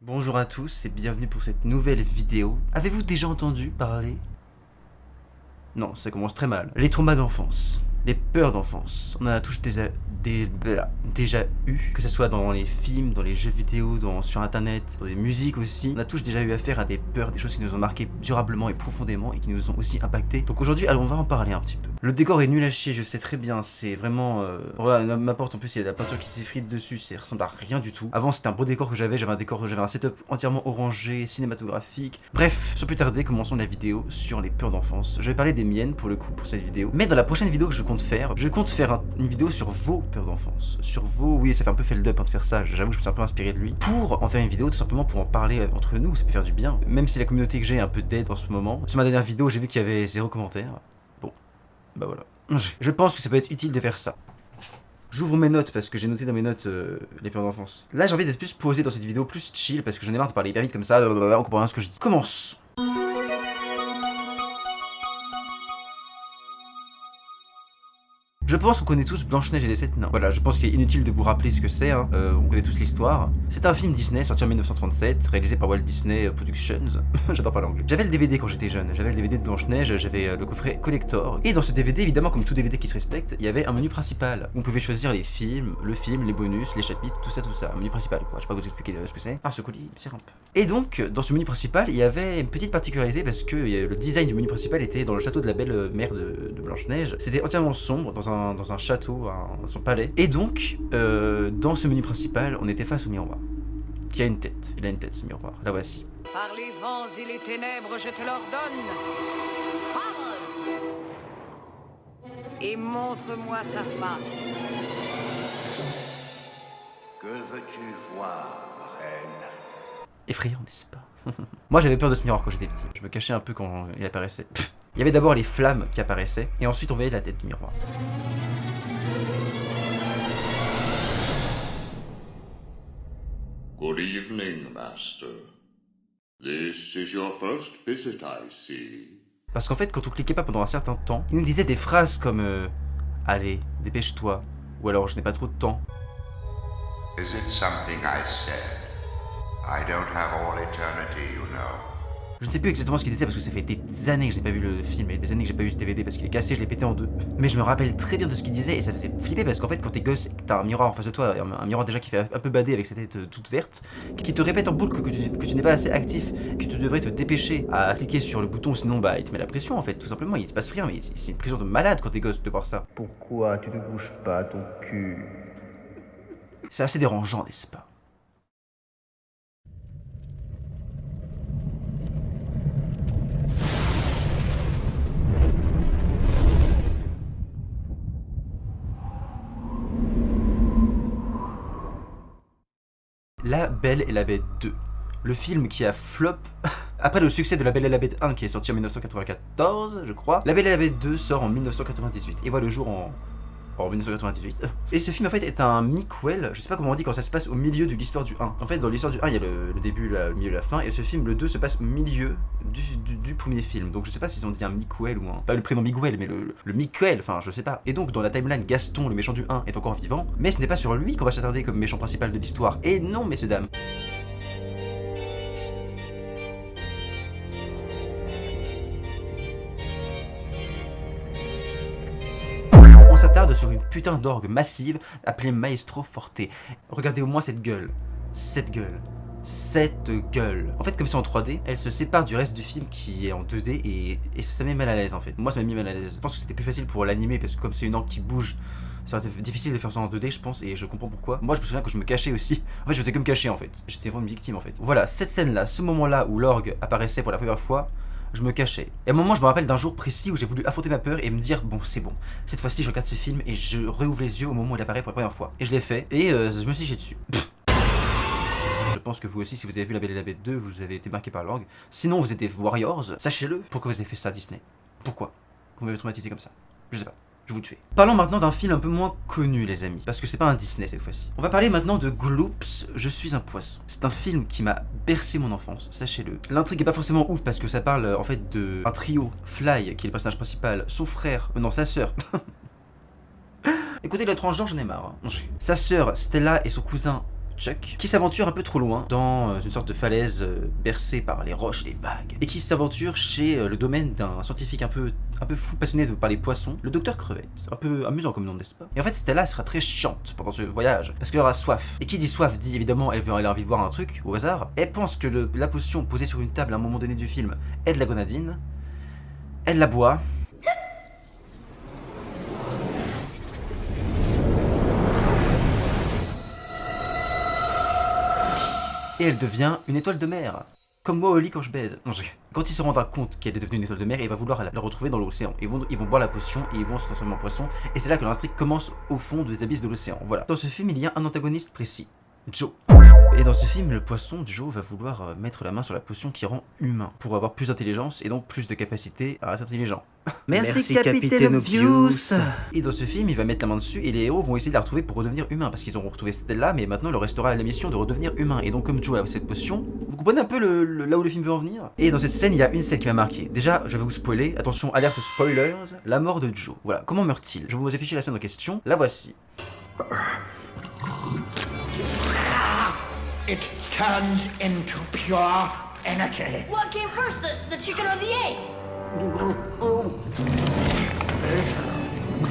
Bonjour à tous et bienvenue pour cette nouvelle vidéo. Avez-vous déjà entendu parler? Non, ça commence très mal. Les traumas d'enfance, les peurs d'enfance, on en a tous déjà eu, que ce soit dans les films, dans les jeux vidéo, sur internet, dans les musiques aussi. On a tous déjà eu affaire à des peurs, des choses qui nous ont marqué durablement et profondément et qui nous ont aussi impacté. Donc aujourd'hui, on va en parler un petit peu. Le décor est nul à chier, je sais très bien, c'est vraiment... Voilà, ma porte en plus, il y a de la peinture qui s'effrite dessus, ça ressemble à rien du tout. Avant, c'était un beau décor que j'avais un setup entièrement orangé, cinématographique. Bref, sans plus tarder, commençons la vidéo sur les peurs d'enfance. Je vais parler des miennes pour le coup, pour cette vidéo. Mais dans la prochaine vidéo que je compte faire une vidéo sur vos peurs d'enfance. Sur vos... Oui, ça fait un peu fait le up de faire ça, j'avoue que je me suis un peu inspiré de lui. Pour en faire une vidéo, tout simplement pour en parler entre nous, ça peut faire du bien. Même si la communauté que j'ai est un peu dead en ce moment. Sur ma dernière vidéo, j'ai vu qu'il y avait 0 commentaire. Bon, bah voilà. Je pense que ça peut être utile de faire ça. J'ouvre mes notes parce que j'ai noté dans mes notes les peurs d'enfance. Là, j'ai envie d'être plus posé dans cette vidéo, plus chill, parce que j'en ai marre de parler hyper vite comme ça, on comprend rien ce que je dis. Commence. Je pense qu'on connaît tous Blanche-Neige et les 7 nains. Voilà, je pense qu'il est inutile de vous rappeler ce que c'est, hein. On connaît tous l'histoire. C'est un film Disney sorti en 1937, réalisé par Walt Disney Productions. J'adore parler anglais. J'avais le DVD quand j'étais jeune, j'avais le DVD de Blanche-Neige, j'avais le coffret collector. Et dans ce DVD, évidemment, comme tout DVD qui se respecte, il y avait un menu principal. On pouvait choisir les films, les bonus, les chapitres, tout ça. Un menu principal, quoi. Je sais pas vous expliquer ce que c'est. Ah, ce colis, c'est un peu. Et donc, dans ce menu principal, il y avait une petite particularité parce que le design du menu principal était dans le château de la belle mère de Blanche-Neige. C'était entièrement sombre, dans un château, son palais. Et donc, dans ce menu principal, on était face au miroir. Qui a une tête. Il a une tête, ce miroir. La voici. Par les vents et les ténèbres, je te l'ordonne. Parle! Et montre-moi ta face. Que veux-tu voir, reine? Effrayant, n'est-ce pas? Moi, j'avais peur de ce miroir quand j'étais petit. Je me cachais un peu quand il apparaissait. Il y avait d'abord les flammes qui apparaissaient, et ensuite on voyait la tête du miroir. Good evening, master. This is your first visit, I see. Parce qu'en fait, quand on cliquait pas pendant un certain temps, il nous disait des phrases comme allez, dépêche-toi, ou alors je n'ai pas trop de temps. Is it something I said? I don't have all eternity, you know. Je ne sais plus exactement ce qu'il disait parce que ça fait des années que j'ai pas vu le film et des années que j'ai pas vu ce DVD parce qu'il est cassé, je l'ai pété en deux. Mais je me rappelle très bien de ce qu'il disait et ça faisait flipper parce qu'en fait quand t'es gosse et que t'as un miroir en face de toi, un miroir déjà qui fait un peu bader avec sa tête toute verte, qui te répète en boucle que tu n'es pas assez actif, que tu devrais te dépêcher à cliquer sur le bouton sinon bah il te met la pression en fait, tout simplement, il se passe rien, mais c'est une pression de malade quand t'es gosse de voir ça. Pourquoi tu ne bouges pas ton cul? C'est assez dérangeant, n'est-ce pas? La Belle et la Bête 2. Le film qui a flop après le succès de La Belle et la Bête 1 qui est sorti en 1994, je crois. La Belle et la Bête 2 sort en 1998 et voit le jour en 1998. Et ce film en fait est un miquel, je sais pas comment on dit quand ça se passe au milieu de l'histoire du 1. En fait dans l'histoire du 1 il y a le début, le milieu, la fin, et ce film, le 2, se passe au milieu du premier film. Donc je sais pas s'ils ont dit un miquel ou un... Pas le prénom Miguel, mais le miquel, enfin je sais pas. Et donc dans la timeline, Gaston, le méchant du 1, est encore vivant, mais ce n'est pas sur lui qu'on va s'attarder comme méchant principal de l'histoire. Et non messieurs dames. On s'attarde sur une putain d'orgue massive appelée Maestro Forte. Regardez au moins cette gueule. Cette gueule. Cette gueule. En fait, comme c'est en 3D, elle se sépare du reste du film qui est en 2D et ça met mal à l'aise en fait. Moi, ça m'a mis mal à l'aise. Je pense que c'était plus facile pour l'animer parce que comme c'est une orgue qui bouge, ça aurait été difficile de faire ça en 2D, je pense, et je comprends pourquoi. Moi, je me souviens que je me cachais aussi. En fait, je faisais que me cacher en fait. J'étais vraiment une victime en fait. Voilà, cette scène-là, ce moment-là où l'orgue apparaissait pour la première fois, je me cachais. Et à un moment, je me rappelle d'un jour précis où j'ai voulu affronter ma peur et me dire bon, c'est bon. Cette fois-ci, je regarde ce film et je réouvre les yeux au moment où il apparaît pour la première fois. Et je l'ai fait et je me suis jeté dessus. Je pense que vous aussi, si vous avez vu La Belle et la Bête 2, vous avez été marqué par l'orgue. Sinon, vous êtes des Warriors, sachez-le. Pourquoi vous avez fait ça, Disney? Pourquoi vous m'avez traumatisé comme ça? Je sais pas. Je vous tue. Parlons maintenant d'un film un peu moins connu, les amis, parce que c'est pas un Disney cette fois-ci. On va parler maintenant de Gloops, Je suis un poisson. C'est un film qui m'a bercé mon enfance, sachez-le. L'intrigue est pas forcément ouf parce que ça parle en fait de un trio, Fly, qui est le personnage principal, son frère, non, sa sœur. Écoutez, le transgenre, j'en ai marre. Sa sœur, Stella, et son cousin, Chuck, qui s'aventure un peu trop loin dans une sorte de falaise bercée par les roches et les vagues, et qui s'aventure chez le domaine d'un scientifique un peu fou, passionné par les poissons, le docteur Crevette. Un peu amusant comme nom, n'est-ce pas? Et en fait, Stella sera très chiante pendant ce voyage, parce qu'elle aura soif. Et qui dit soif dit évidemment elle a envie de voir un truc, au hasard. Elle pense que la potion posée sur une table à un moment donné du film est de la gonadine. Elle la boit. Et elle devient une étoile de mer. Comme moi au lit quand je baise. Non, quand il se rendra compte qu'elle est devenue une étoile de mer, il va vouloir la retrouver dans l'océan. Ils vont boire la potion et ils vont se transformer en poisson. Et c'est là que l'intrigue commence au fond des abysses de l'océan. Voilà. Dans ce film, il y a un antagoniste précis. Joe. Et dans ce film, le poisson, Joe, va vouloir mettre la main sur la potion qui rend humain, pour avoir plus d'intelligence et donc plus de capacité à être intelligent. Merci Capitaine Obvious. Et dans ce film, il va mettre la main dessus et les héros vont essayer de la retrouver pour redevenir humain, parce qu'ils auront retrouvé Stella, mais maintenant il leur restera la mission de redevenir humain. Et donc comme Joe a cette potion, vous comprenez un peu là où le film veut en venir? Et dans cette scène, il y a une scène qui m'a marqué. Déjà, je vais vous spoiler, attention, alerte spoilers, la mort de Joe. Voilà, comment meurt-il? Je vais vous afficher la scène en question, la voici. It turns into pure energy. What came first, the chicken or the egg?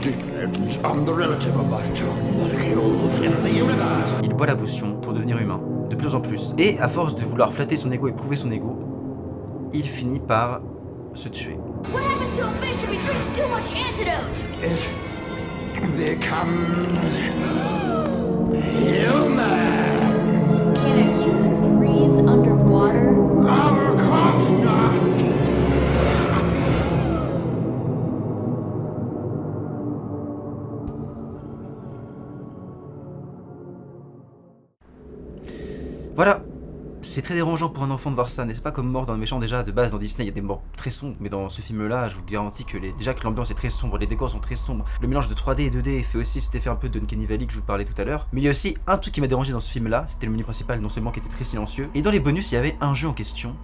Depends on the relative amount of molecules in the universe. Il boit la potion pour devenir humain, de plus en plus. Et à force de vouloir flatter son ego et prouver son ego, il finit par se tuer. What happens to a fish if he drinks too much antidote? It becomes human. Can a human breathe underwater? Of course not. Voilà, c'est très dérangeant pour un enfant de voir ça, n'est-ce pas? Comme mort d'un méchant. Déjà de base dans Disney il y a des morts très sombres, mais dans ce film là je vous garantis que déjà que l'ambiance est très sombre, les décors sont très sombres, le mélange de 3D et 2D fait aussi cet effet un peu de Uncanny Valley que je vous parlais tout à l'heure. Mais il y a aussi un truc qui m'a dérangé dans ce film là, c'était le menu principal non seulement qui était très silencieux, et dans les bonus il y avait un jeu en question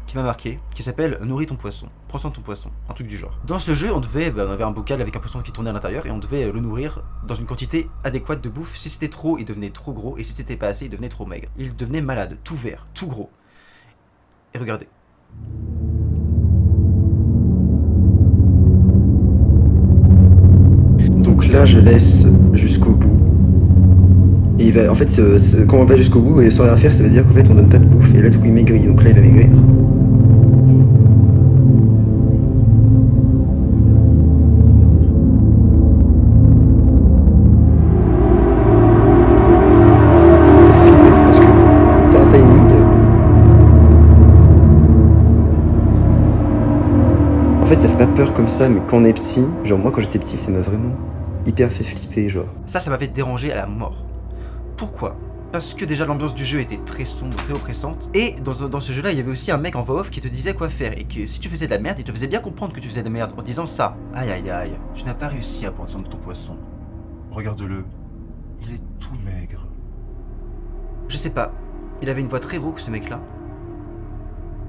qui m'a marqué, qui s'appelle Nourris ton poisson, prends soin de ton poisson, un truc du genre. Dans ce jeu, on avait un bocal avec un poisson qui tournait à l'intérieur et on devait le nourrir dans une quantité adéquate de bouffe. Si c'était trop, il devenait trop gros, et si c'était pas assez, il devenait trop maigre. Il devenait malade, tout vert, tout gros. Et regardez. Donc là, je laisse jusqu'au bout. Et il va, en fait, quand on va jusqu'au bout et sans rien faire, ça veut dire qu'en fait, on donne pas de bouffe. Et là, du coup, il maigrit. Donc là, il va maigrir. Ça fait flipper parce que t'as un timing. En fait, ça fait pas peur comme ça, mais quand on est petit, genre moi, quand j'étais petit, ça m'a vraiment hyper fait flipper, genre. Ça m'avait dérangé à la mort. Pourquoi? Parce que déjà l'ambiance du jeu était très sombre, très oppressante. Et dans ce jeu là il y avait aussi un mec en voix off qui te disait quoi faire. Et que si tu faisais de la merde, il te faisait bien comprendre que tu faisais de la merde en disant ça. Aïe aïe aïe, tu n'as pas réussi à prendre soin de ton poisson. Regarde-le, il est tout maigre. Je sais pas, il avait une voix très rauque ce mec là.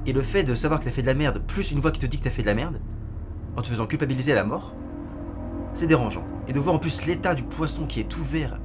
Et le fait de savoir que t'as fait de la merde, plus une voix qui te dit que t'as fait de la merde, en te faisant culpabiliser à la mort, c'est dérangeant. Et de voir en plus l'état du poisson qui est tout vert.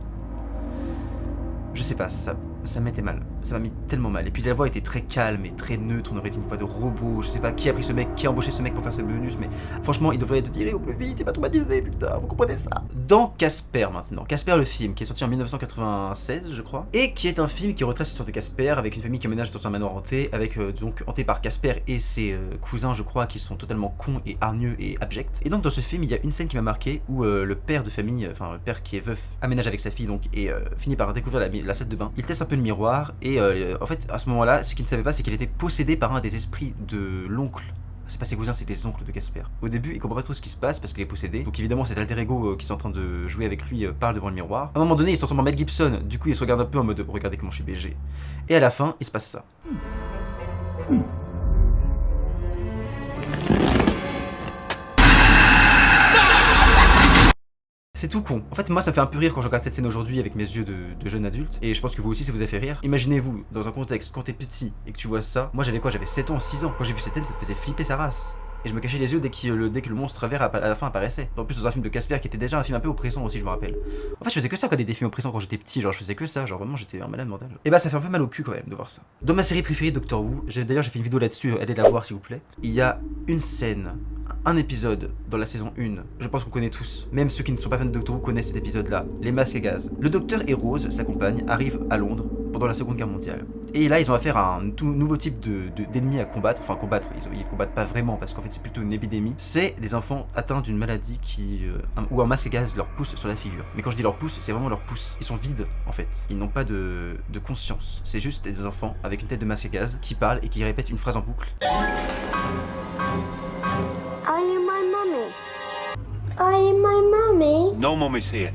Je sais pas, ça m'était mal. Ça m'a mis tellement mal. Et puis la voix était très calme et très neutre. On aurait dit une voix de robot. Je sais pas qui a pris ce mec, qui a embauché ce mec pour faire ce bonus. Mais franchement, il devrait être viré au plus vite. Il va traumatiser, putain. Vous comprenez ça? Dans Casper maintenant. Casper le film, qui est sorti en 1996, je crois. Et qui est un film qui retrace l'histoire de Casper avec une famille qui emménage dans un manoir hanté. Avec donc hanté par Casper et ses cousins, je crois, qui sont totalement cons et hargneux et abjects. Et donc dans ce film, il y a une scène qui m'a marqué où le père de famille, enfin le père qui est veuf, aménage avec sa fille donc et finit par découvrir la salle de bain. Il teste un peu le miroir et en fait à ce moment-là, ce qu'il ne savait pas, c'est qu'il était possédé par un des esprits de l'oncle. C'est pas ses cousins, c'est les oncles de Casper. Au début, il comprend pas trop ce qui se passe parce qu'il est possédé. Donc évidemment, cet alter ego qui sont en train de jouer avec lui parle devant le miroir. À un moment donné, il se transforme en Mel Gibson. Du coup, il se regarde un peu en mode regardez comment je suis BG. Et à la fin, il se passe ça. C'est tout con. En fait, moi, ça me fait un peu rire quand je regarde cette scène aujourd'hui avec mes yeux de jeune adulte. Et je pense que vous aussi, ça vous a fait rire. Imaginez-vous, dans un contexte, quand t'es petit et que tu vois ça. Moi, j'avais quoi? J'avais 7 ans, 6 ans. Quand j'ai vu cette scène, ça me faisait flipper sa race. Et je me cachais les yeux dès que le monstre vert à la fin apparaissait. En plus dans un film de Casper qui était déjà un film un peu oppressant aussi, je me rappelle. En fait je faisais que ça quand des films oppressants quand j'étais petit, genre je faisais que ça, genre vraiment j'étais un malade mental. Et bah ça fait un peu mal au cul quand même de voir ça. Dans ma série préférée Doctor Who, d'ailleurs j'ai fait une vidéo là-dessus, allez la voir s'il vous plaît. Il y a une scène, un épisode dans la saison 1, je pense qu'on connaît tous, même ceux qui ne sont pas fans de Doctor Who connaissent cet épisode-là, les masques à gaz. Le docteur et Rose, sa compagne, arrivent à Londres pendant la Seconde Guerre mondiale. Et là ils ont affaire à un tout nouveau type d'ennemis à combattre, enfin combattre, ils combattent pas vraiment parce qu'en fait c'est plutôt une épidémie. C'est des enfants atteints d'une maladie où un masque à gaz leur pousse sur la figure. Mais quand je dis leur pousse, c'est vraiment leur pousse. Ils sont vides en fait, ils n'ont pas de conscience. C'est juste des enfants avec une tête de masque à gaz qui parlent et qui répètent une phrase en boucle. Are you my mommy? Are you my mommy? No mommy's here.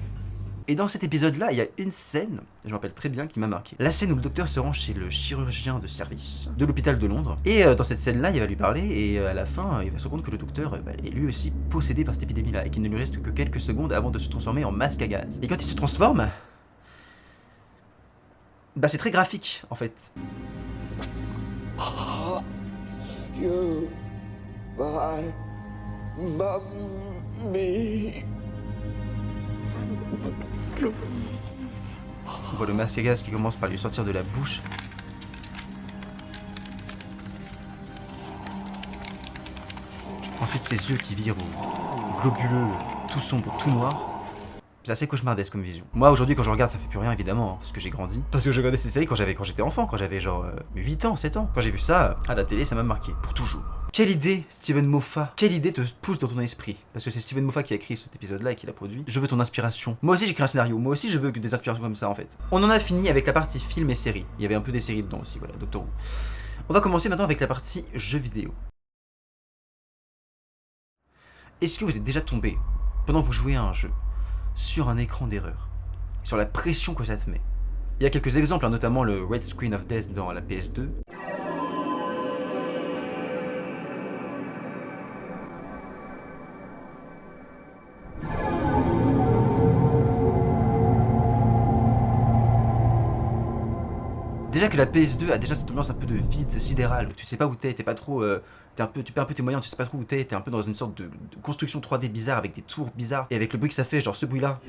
Et dans cet épisode-là, il y a une scène, je me rappelle très bien, qui m'a marqué. La scène où le docteur se rend chez le chirurgien de service de l'hôpital de Londres. Et dans cette scène-là, il va lui parler et à la fin, il va se rendre compte que le docteur est lui aussi possédé par cette épidémie-là et qu'il ne lui reste que quelques secondes avant de se transformer en masque à gaz. Et quand il se transforme, bah c'est très graphique en fait. You, my mommy. On voit le masque à gaz qui commence par lui sortir de la bouche. Ensuite ses yeux qui virent au globuleux, tout sombre, tout noir. C'est assez cauchemardesque comme vision. Moi aujourd'hui quand je regarde ça fait plus rien évidemment, hein, parce que j'ai grandi. Parce que je regardais ces séries quand j'étais enfant, quand j'avais genre 8 ans, 7 ans. Quand j'ai vu ça à la télé ça m'a marqué, pour toujours. Quelle idée, Steven Moffat. Quelle idée te pousse dans ton esprit? Parce que c'est Steven Moffat qui a écrit cet épisode-là et qui l'a produit. Je veux ton inspiration. Moi aussi j'écris un scénario, moi aussi je veux des inspirations comme ça en fait. On en a fini avec la partie film et série. Il y avait un peu des séries dedans aussi, voilà, Doctor Who. On va commencer maintenant avec la partie jeux vidéo. Est-ce que vous êtes déjà tombé, pendant que vous jouez à un jeu, sur un écran d'erreur, sur la pression que ça te met? Il y a quelques exemples, hein, notamment le Red Screen of Death dans la PS2. Déjà que la PS2 a déjà cette ambiance un peu de vide sidéral, tu sais pas où t'es pas trop... tu perds un peu tes moyens, tu sais pas trop où t'es un peu dans une sorte de construction 3D bizarre avec des tours bizarres, et avec le bruit que ça fait, genre ce bruit là,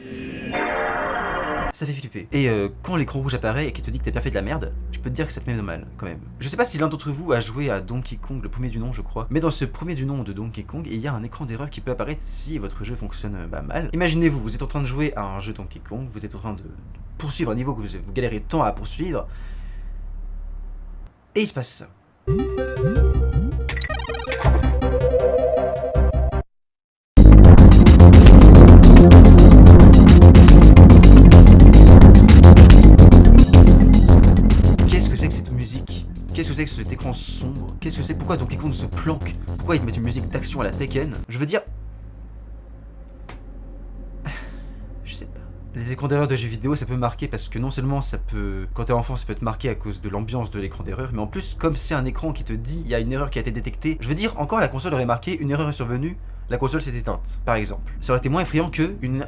ça fait flipper. Et quand l'écran rouge apparaît et qu'il te dit que t'as bien fait de la merde, je peux te dire que ça te met mal quand même. Je sais pas si l'un d'entre vous a joué à Donkey Kong, le premier du nom je crois, mais dans ce premier du nom de Donkey Kong, il y a un écran d'erreur qui peut apparaître si votre jeu fonctionne mal. Imaginez-vous, vous êtes en train de jouer à un jeu Donkey Kong, vous êtes en train de poursuivre un niveau que vous galérez tant à poursuivre, et il se passe ça. Qu'est-ce que c'est que cette musique? Qu'est-ce que c'est que cet écran sombre? Qu'est-ce que c'est? Pourquoi Donkey Kong se planque? Pourquoi ils te mettent une musique d'action à la Tekken? Je veux dire... Je sais pas. Les écrans d'erreur de jeux vidéo ça peut marquer parce que non seulement ça peut, quand t'es enfant ça peut te marquer à cause de l'ambiance de l'écran d'erreur, mais en plus comme c'est un écran qui te dit il y a une erreur qui a été détectée, je veux dire encore la console aurait marqué une erreur est survenue, la console s'est éteinte, par exemple. Ça aurait été moins effrayant que une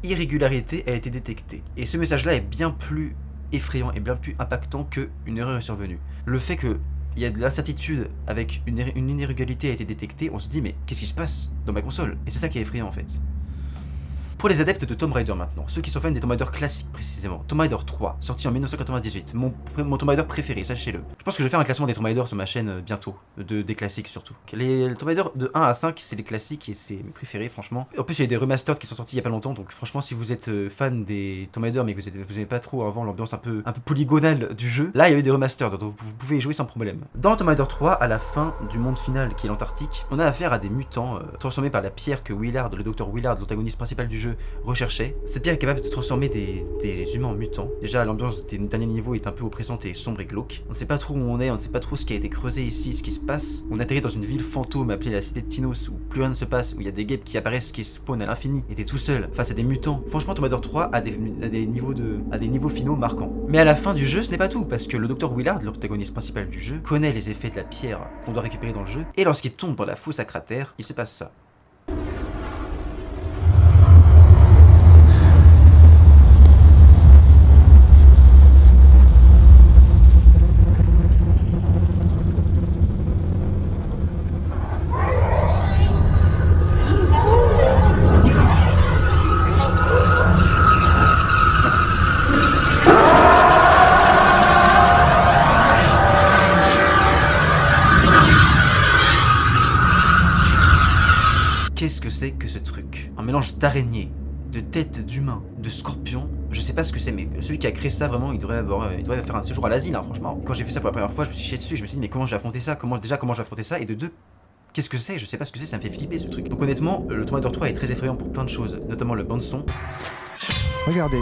irrégularité a été détectée. Et ce message-là est bien plus effrayant et bien plus impactant que une erreur est survenue. Le fait que il y a de l'incertitude avec une irrégularité a été détectée, on se dit mais qu'est-ce qui se passe dans ma console? Et c'est ça qui est effrayant en fait. Pour les adeptes de Tomb Raider maintenant, ceux qui sont fans des Tomb Raider classiques précisément, Tomb Raider 3, sorti en 1998, mon Tomb Raider préféré, sachez-le. Je pense que je vais faire un classement des Tomb Raider sur ma chaîne bientôt, des classiques surtout. Les Tomb Raider de 1 à 5, c'est les classiques et c'est mes préférés franchement. En plus il y a des remastered qui sont sortis il y a pas longtemps, donc franchement si vous êtes fan des Tomb Raider mais que vous aimez pas trop avant l'ambiance un peu polygonale du jeu, là il y a eu des remastered, donc vous pouvez y jouer sans problème. Dans Tomb Raider 3, à la fin du monde final qui est l'Antarctique, on a affaire à des mutants transformés par la pierre que Willard, le docteur Willard, l'antagoniste principal du jeu, recherchait. Cette pierre est capable de transformer des humains en mutants. Déjà l'ambiance des derniers niveaux est un peu oppressante et sombre et glauque. On ne sait pas trop où on est, on ne sait pas trop ce qui a été creusé ici, ce qui se passe. On atterrit dans une ville fantôme appelée la cité de Tinos où plus rien ne se passe, où il y a des guêpes qui apparaissent, qui spawnent à l'infini, et t'es tout seul face à des mutants. Franchement Tomb Raider 3 a des niveaux finaux marquants. Mais à la fin du jeu ce n'est pas tout, parce que le docteur Willard, l'antagoniste principal du jeu, connaît les effets de la pierre qu'on doit récupérer dans le jeu, et lorsqu'il tombe dans la fosse à cratère, il se passe ça. mélange d'araignées, de têtes d'humains, de scorpions. Je sais pas ce que c'est, mais celui qui a créé ça, vraiment, il devrait faire un séjour à l'asile, hein, franchement. Quand j'ai fait ça pour la première fois, je me suis chié dessus. Je me suis dit, mais comment je vais affronter ça? Comment je vais affronter ça? Et de deux, qu'est-ce que c'est? Je sais pas ce que c'est, ça me fait flipper ce truc. Donc honnêtement, le Tomb Raider 3 est très effrayant pour plein de choses, notamment le bande-son. Regardez.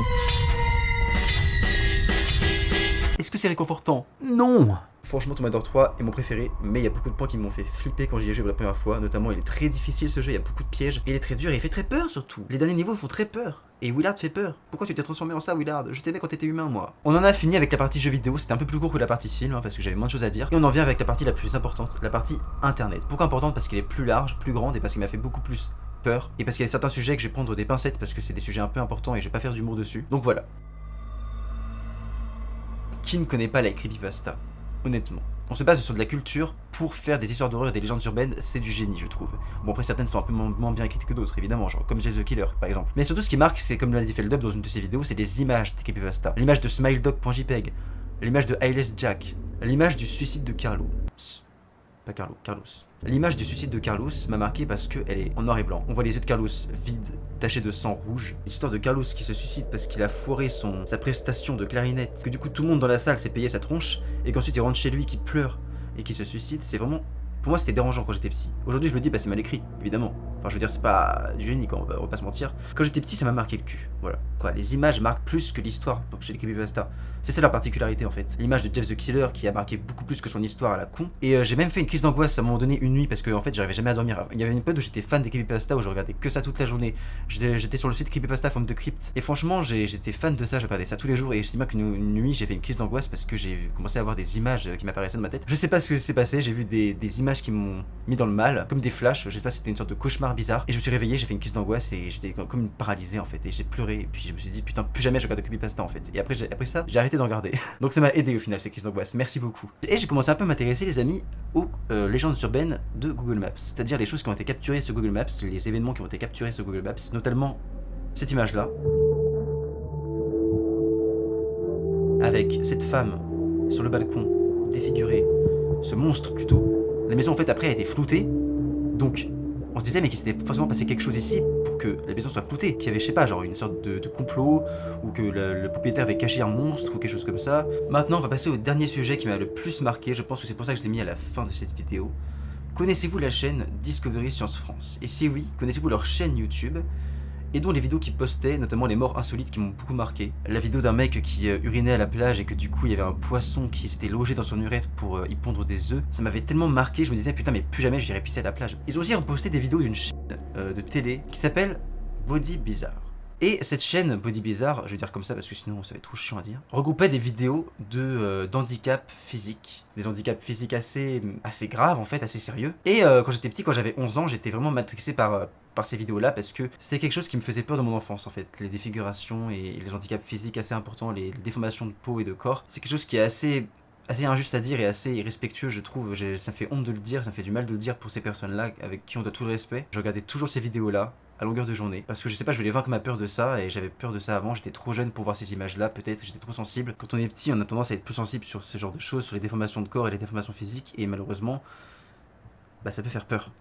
Est-ce que c'est réconfortant? Non! Franchement, Tomb Raider 3 est mon préféré, mais il y a beaucoup de points qui m'ont fait flipper quand j'y ai joué pour la première fois. Notamment, il est très difficile ce jeu, il y a beaucoup de pièges. Et il est très dur et il fait très peur surtout. Les derniers niveaux font très peur. Et Willard fait peur. Pourquoi tu t'es transformé en ça, Willard? Je t'aimais quand t'étais humain, moi. On en a fini avec la partie jeu vidéo, c'était un peu plus court que la partie film, hein, parce que j'avais moins de choses à dire. Et on en vient avec la partie la plus importante, la partie internet. Pourquoi importante? Parce qu'elle est plus large, plus grande, et parce qu'il m'a fait beaucoup plus peur. Et parce qu'il y a certains sujets que je vais prendre des pincettes, parce que c'est des sujets un peu importants et je vais pas faire d'humour dessus. Donc voilà. Qui ne connaît pas la creepypasta? Honnêtement. On se base sur de la culture pour faire des histoires d'horreur et des légendes urbaines, c'est du génie, je trouve. Bon, après, certaines sont un peu moins bien écrites que d'autres, évidemment, genre comme Jay the Killer, par exemple. Mais surtout, ce qui marque, c'est comme l'a dit Feldub dans une de ses vidéos, c'est les images des creepypasta. L'image de SmileDog.jpg, l'image de Eyeless Jack, l'image du suicide de Carlos. Pas Carlos. L'image du suicide de Carlos m'a marqué parce qu'elle est en noir et blanc. On voit les yeux de Carlos vides, tachés de sang rouge. L'histoire de Carlos qui se suicide parce qu'il a foiré sa prestation de clarinette. Que du coup tout le monde dans la salle s'est payé sa tronche et qu'ensuite il rentre chez lui, qui pleure et qui se suicide. C'est vraiment... Pour moi c'était dérangeant quand j'étais petit. Aujourd'hui je me dis bah c'est mal écrit, évidemment. Enfin je veux dire c'est pas du génie quoi, on va pas se mentir. Quand j'étais petit ça m'a marqué le cul. Voilà. Quoi, les images marquent plus que l'histoire chez les creepypasta. C'est ça leur particularité en fait. L'image de Jeff the Killer qui a marqué beaucoup plus que son histoire à la con. Et j'ai même fait une crise d'angoisse à un moment donné une nuit parce que en fait j'arrivais jamais à dormir. Il y avait une période où j'étais fan des creepypasta où je regardais que ça toute la journée. J'étais sur le site creepypasta forme de crypt. Et franchement j'étais fan de ça, je regardais ça tous les jours et je dis moi qu'une nuit j'ai fait une crise d'angoisse parce que j'ai commencé à avoir des images qui m'apparaissaient dans ma tête. Je sais pas ce que s'est passé, j'ai vu des images qui m'ont mis dans le mal, comme des flashs, je sais pas si c'était une sorte de cauchemar bizarre. Et je me suis réveillé, j'ai fait une crise d'angoisse et j'étais comme une paralysée en fait. Et j'ai pleuré et puis je me suis dit putain plus jamais je regarde de creepypasta en fait. Et après ça j'ai arrêté d'en regarder. Donc ça m'a aidé au final ces crises d'angoisse, merci beaucoup. Et j'ai commencé un peu à m'intéresser les amis aux légendes urbaines de Google Maps. C'est-à-dire les choses qui ont été capturées sur Google Maps, les événements qui ont été capturés sur Google Maps, notamment cette image là. Avec cette femme sur le balcon, défigurée, ce monstre plutôt. La maison en fait après a été floutée, donc on se disait mais qu'il s'était forcément passé quelque chose ici pour que la maison soit floutée, qu'il y avait je sais pas genre une sorte de complot, ou que le propriétaire avait caché un monstre ou quelque chose comme ça. Maintenant on va passer au dernier sujet qui m'a le plus marqué, je pense que c'est pour ça que je l'ai mis à la fin de cette vidéo. Connaissez-vous la chaîne Discovery Science France? Et si oui, connaissez-vous leur chaîne YouTube? Et dont les vidéos qu'ils postaient, notamment les morts insolites qui m'ont beaucoup marqué. La vidéo d'un mec qui urinait à la plage et que du coup il y avait un poisson qui s'était logé dans son urètre pour y pondre des œufs. Ça m'avait tellement marqué, je me disais putain mais plus jamais j'irai pisser à la plage. Ils ont aussi reposté des vidéos d'une chaîne de télé qui s'appelle Body Bizarre. Et cette chaîne Body Bizarre, je vais dire comme ça parce que sinon ça va être trop chiant à dire, regroupait des vidéos d'handicap physique. Des handicaps physiques assez graves en fait, assez sérieux. Et quand j'étais petit, quand j'avais 11 ans, j'étais vraiment matrixé par ces vidéos-là parce que c'était quelque chose qui me faisait peur dans mon enfance en fait. Les défigurations et les handicaps physiques assez importants, les déformations de peau et de corps, c'est quelque chose qui est assez injuste à dire et assez irrespectueux je trouve. Ça me fait honte de le dire, ça me fait du mal de le dire pour ces personnes-là avec qui on doit tout le respect. Je regardais toujours ces vidéos-là à longueur de journée parce que je sais pas, je voulais vaincre ma peur de ça et j'avais peur de ça avant, j'étais trop jeune pour voir ces images-là, peut-être j'étais trop sensible. Quand on est petit, on a tendance à être plus sensible sur ce genre de choses, sur les déformations de corps et les déformations physiques et malheureusement, bah ça peut faire peur.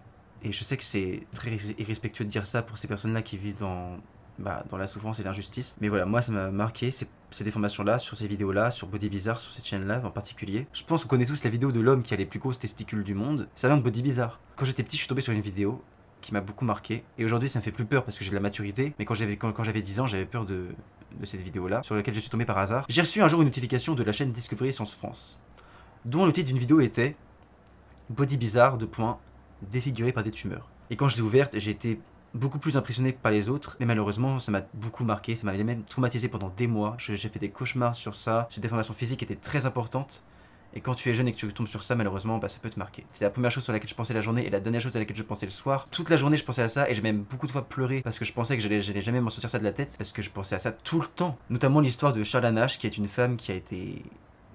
Et je sais que c'est très irrespectueux de dire ça pour ces personnes-là qui vivent dans la souffrance et l'injustice. Mais voilà, moi ça m'a marqué ces déformations-là, sur ces vidéos-là, sur Body Bizarre, sur cette chaîne-là en particulier. Je pense qu'on connaît tous la vidéo de l'homme qui a les plus grosses testicules du monde. Ça vient de Body Bizarre. Quand j'étais petit, je suis tombé sur une vidéo qui m'a beaucoup marqué. Et aujourd'hui, ça me fait plus peur parce que j'ai de la maturité. Mais quand j'avais 10 ans, j'avais peur de cette vidéo-là, sur laquelle je suis tombé par hasard. J'ai reçu un jour une notification de la chaîne Discovery Science France, dont le titre d'une vidéo était Body Bizarre, défiguré par des tumeurs. Et quand je l'ai ouverte, j'ai été beaucoup plus impressionné que par les autres, mais malheureusement ça m'a beaucoup marqué, ça m'avait même traumatisé pendant des mois, j'ai fait des cauchemars sur ça, cette déformation physique était très importante, et quand tu es jeune et que tu tombes sur ça, malheureusement, ça peut te marquer. C'est la première chose sur laquelle je pensais la journée, et la dernière chose à laquelle je pensais le soir. Toute la journée je pensais à ça, et j'ai même beaucoup de fois pleuré, parce que je pensais que j'allais jamais m'en sortir ça de la tête, parce que je pensais à ça tout le temps. Notamment l'histoire de Charlotte Nash, qui est une femme qui a été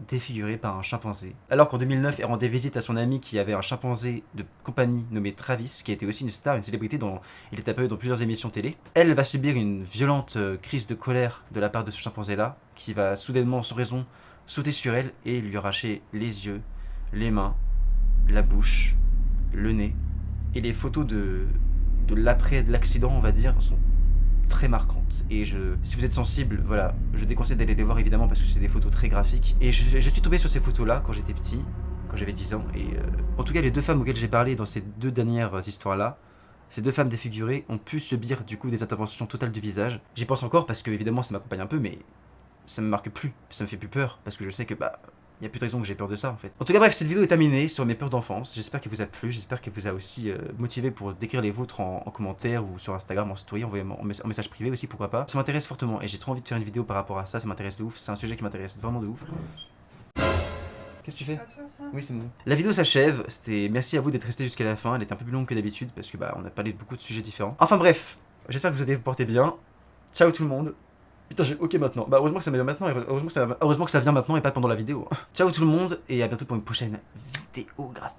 défiguré par un chimpanzé. Alors qu'en 2009, elle rendait visite à son ami qui avait un chimpanzé de compagnie nommé Travis, qui était aussi une star, une célébrité dont il est apparu dans plusieurs émissions télé. Elle va subir une violente crise de colère de la part de ce chimpanzé-là, qui va soudainement, sans raison, sauter sur elle et lui arracher les yeux, les mains, la bouche, le nez. Et les photos de de l'après de l'accident, on va dire, sont très marquantes. Et si vous êtes sensible, voilà, je déconseille d'aller les voir évidemment parce que c'est des photos très graphiques. Et je suis tombé sur ces photos-là quand j'étais petit, quand j'avais 10 ans. Et en tout cas, les deux femmes auxquelles j'ai parlé dans ces deux dernières histoires-là, ces deux femmes défigurées ont pu subir du coup des interventions totales du visage. J'y pense encore parce que évidemment ça m'accompagne un peu, mais ça me marque plus, ça me fait plus peur parce que je sais que y a plus de raison que j'ai peur de ça en fait. En tout cas bref, cette vidéo est terminée sur mes peurs d'enfance. J'espère qu'elle vous a plu, j'espère qu'elle vous a aussi motivé pour décrire les vôtres en commentaire ou sur Instagram, en story, envoyez-moi en message privé aussi, pourquoi pas. Ça m'intéresse fortement et j'ai trop envie de faire une vidéo par rapport à ça, ça m'intéresse de ouf, c'est un sujet qui m'intéresse vraiment de ouf. Qu'est-ce que tu fais? Oui, c'est bon. La vidéo s'achève, merci à vous d'être resté jusqu'à la fin, elle était un peu plus longue que d'habitude parce que on a parlé de beaucoup de sujets différents. Enfin bref, j'espère que vous allez vous porter bien. Ciao tout le monde. Putain, j'ai ok maintenant. Heureusement que ça vient maintenant, heureusement que ça vient maintenant et pas pendant la vidéo. Ciao tout le monde et à bientôt pour une prochaine vidéo grave.